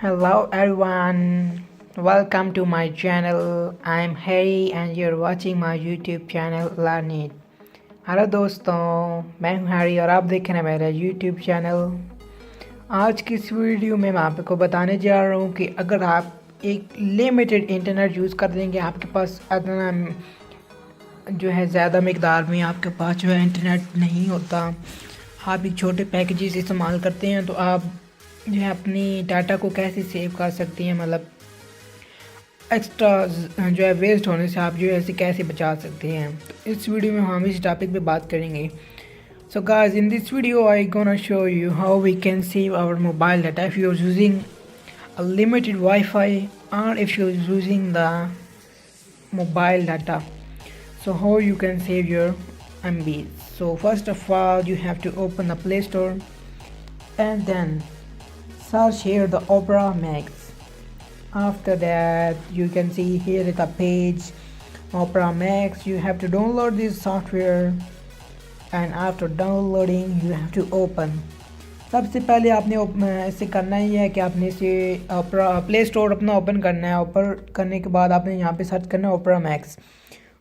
Hello everyone, welcome to my channel. I'm Harry and you're watching my YouTube channel Learn It. Hello दोस्तों, मैं हूं Harry और आप देख रहे हैं मेरा YouTube चैनल। आज की इस वीडियो में मैं आपको बताने जा रहा हूं कि अगर आप एक लिमिटेड इंटरनेट यूज़ कर देंगे, आपके पास इतना जो है ज़्यादा मकदार में आपके पास जो है इंटरनेट नहीं होता, आप एक छोटे पैकेजेस इस्तेमाल करते हैं, तो आप जो है अपनी डाटा को कैसे सेव कर सकते हैं, मतलब एक्स्ट्रा जो है वेस्ट होने से आप जो है इसे कैसे बचा सकते हैं। तो इस वीडियो में हम इस टॉपिक पे बात करेंगे। So guys, in this video I gonna show you how we can save our mobile data if you are using a limited Wi-Fi or if you're using the mobile data. So how you can save your MB? So first of all, you have to open the Play Store and then search here the Opera Max. After that, you can see here is the page Opera Max. You have to download this software and after downloading you have to open. सबसे पहले आपने इसे करना ही है कि आपने इसे play store अपना ओपन करना है। ओपन करने के बाद आपने यहाँ पे सर्च करना है ओपेरा मैक्स।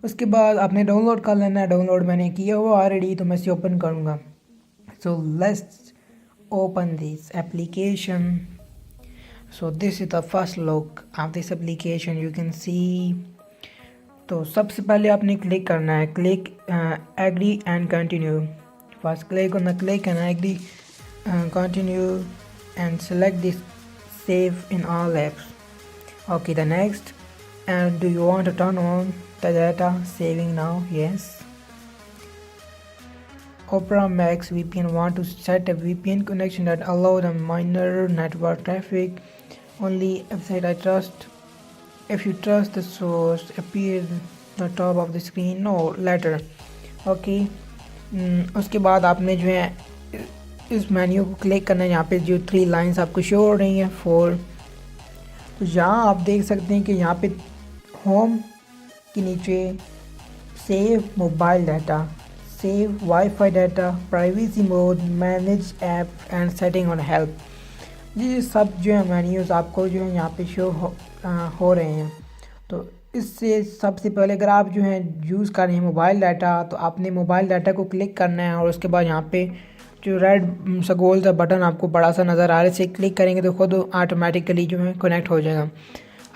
उसके बाद आपने डाउनलोड कर लेना है। डाउनलोड मैंने किया हुआ ऑलरेडी, तो मैं इसे ओपन करूँगा। So let's open this application. So this is the first look of this application, you can see. तो सबसे पहले आपने क्लिक करना है, click agree and continue. First click on the click and agree continue and select this save in all apps. Okay, the next, and do you want to turn on the data saving now? Yes. Opera Max VPN want to set a VPN connection that allow the minor network traffic. Only website I trust. If you trust the source, appear the top of the screen. No, later. Okay. उसके बाद आपने जो है इस menu को click करना है। यहाँ पे जो 3 लाइंस आपको शो हो रही हैं 4, तो यहाँ आप देख सकते हैं कि यहाँ पे होम के नीचे save mobile data, save wifi data, privacy mode, manage app and setting on help, ये सब जो है मेन्यूज़ आपको जो है यहाँ पे शो हो रहे हैं। तो इससे सबसे पहले अगर आप जो है यूज़ कर रहे हैं मोबाइल डाटा, तो आपने मोबाइल डाटा को क्लिक करना है और उसके बाद यहाँ पे जो रेड सा गोल सा बटन आपको बड़ा सा नज़र आ रहा है, इसे क्लिक करेंगे तो खुद ऑटोमेटिकली जो है कनेक्ट हो जाएगा।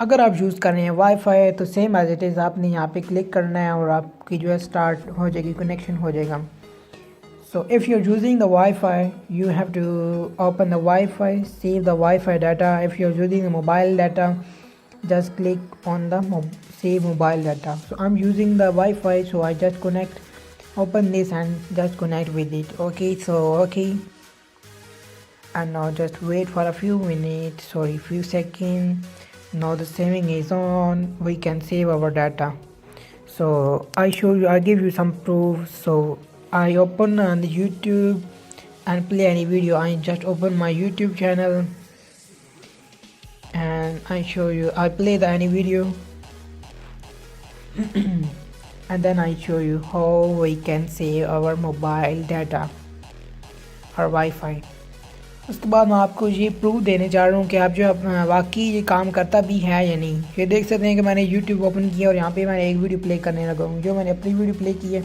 अगर आप यूज़ कर रहे हैं वाईफाई, तो सेम एज इट इज़ आपने यहाँ पे क्लिक करना है और आपकी जो है स्टार्ट हो जाएगी, कनेक्शन हो जाएगा। So if you are using the wifi, you have to open the wifi, save the wifi data. If you are using the mobile data, just click on the save mobile data. So I'm using the Wi-Fi, so I just open this and just connect with it. Okay, so okay, and now just wait for a few minutes, sorry, few seconds. Now the saving is on, we can save our data. So I give you some proof. So I open on the YouTube and play any video. I just open my YouTube channel and I show you, I play the any video and then I show you how we can save our mobile data और wifi. उसके बाद मैं आपको ये proof देने जा रहा हूँ कि आप जो वाकई ये काम करता भी है या नहीं। ये देख सकते हैं कि मैंने YouTube ओपन किया और यहाँ पे मैंने एक वीडियो प्ले करने लगा हूँ। जो मैंने अपनी वीडियो प्ले की है,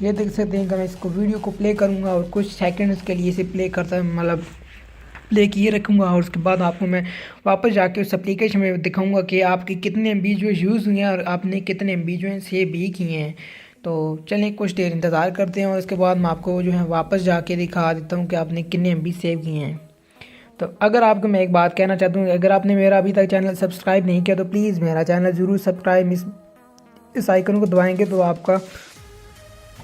ये देख सकते हैं कि मैं इसको वीडियो को प्ले करूँगा और कुछ सेकंड्स के लिए इसे प्ले करता मतलब प्ले किए रखूँगा और उसके बाद आपको मैं वापस जाके उस एप्लीकेशन में दिखाऊंगा कि आपके कितने MB जो यूज़ हुए हैं और आपने कितने MB जो हैं सेव भी किए हैं। तो चलें कुछ देर इंतज़ार करते हैं और उसके बाद मैं आपको जो है वापस जाके दिखा देता हूँ कि आपने कितने MB सेव किए हैं। तो अगर आपको मैं एक बात कहना चाहता हूँ, अगर आपने मेरा अभी तक चैनल सब्सक्राइब नहीं किया तो प्लीज़ मेरा चैनल ज़रूर सब्सक्राइब, इस आइकन को दबाएँगे तो आपका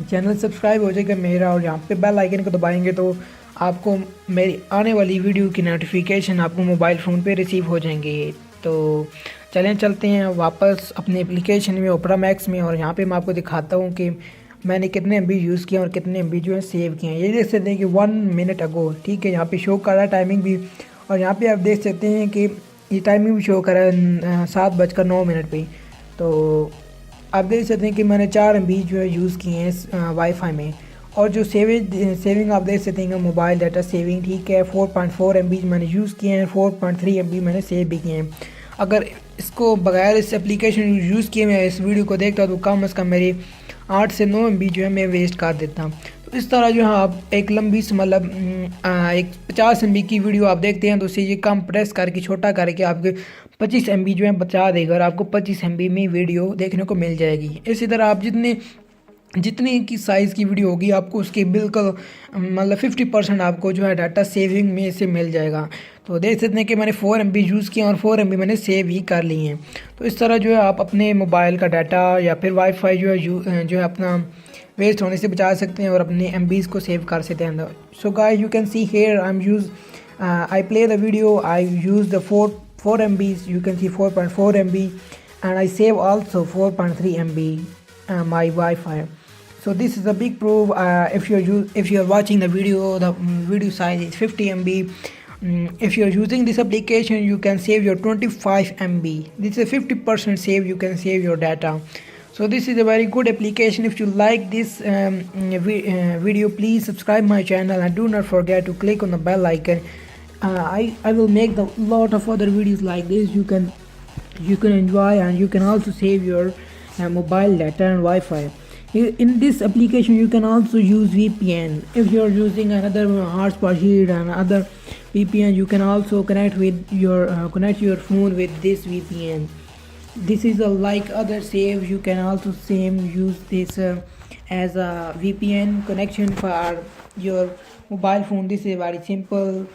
चैनल सब्सक्राइब हो जाएगा मेरा, और यहाँ पे बेल आइकन को दबाएंगे तो आपको मेरी आने वाली वीडियो की नोटिफिकेशन आपको मोबाइल फ़ोन पे रिसीव हो जाएंगे। तो चलें चलते हैं वापस अपने एप्लीकेशन में ओपेरा मैक्स में, और यहाँ पे मैं आपको दिखाता हूँ कि मैंने कितने MB यूज़ किए और कितने MB जो है सेव किए हैं। ये देख सकते हैं कि 1 मिनट अगो, ठीक है, यहाँ पे शो कर रहा है टाइमिंग भी, और यहाँ पे आप देख सकते हैं कि ये टाइमिंग भी शो कर रहा है 7:09 पे। तो आप देख सकते हैं कि मैंने 4 MB जो है यूज़ किए हैं वाईफाई में, और जो सेविंग आप देख सकते हैं मोबाइल डाटा सेविंग, ठीक है, 4.4 MB मैंने यूज़ किए हैं, 4.3 MB मैंने सेव भी किए हैं। अगर इसको बगैर इस एप्लीकेशन यूज़ किए मैं इस वीडियो को देखता तो कम से कम मेरी 8 से 9 MB जो है मैं वेस्ट कर देता। तो इस तरह जो है आप एक लंबी से मतलब एक 50 MB की वीडियो आप देखते हैं तो उसे ये कम प्रेस करके छोटा करके आपके 25 MB जो है बचा देगा और आपको 25 MB में वीडियो देखने को मिल जाएगी। इसी तरह आप जितनी की साइज़ की वीडियो होगी आपको उसके बिल्कुल मतलब 50% आपको जो है डाटा सेविंग में से मिल जाएगा। तो देख सकते हैं कि मैंने 4 MB यूज़ किया और 4 MB मैंने सेव ही कर लिए हैं। तो इस तरह जो है आप अपने मोबाइल का डाटा या फिर वाईफाई जो है अपना वेस्ट होने से बचा सकते हैं और अपने MBs को सेव कर सकते हैं। So guys you can see here I play the video, I use the 4 MBs, you can see 4.4 MB, and I save also 4.3 MB my Wi-Fi. So this is a big proof. If you're watching the video size is 50 MB. If you're using this application, you can save your 25 MB. This is a 50% save. You can save your data. So this is a very good application. If you like this video, please subscribe my channel and do not forget to click on the bell icon. I will make a lot of other videos like this. You can enjoy and you can also save your mobile data and Wi-Fi. In this application you can also use VPN. If you're using another hotspot here and other VPN, you can also connect your phone with this VPN. This is like other save. You can also use this as a VPN connection for your mobile phone. This is very simple.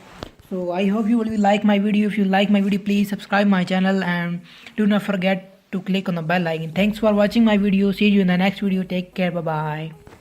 So I hope you will like my video. If you like my video, please subscribe my channel and do not forget to click on the bell icon. Thanks for watching my video. See you in the next video. Take care. Bye bye.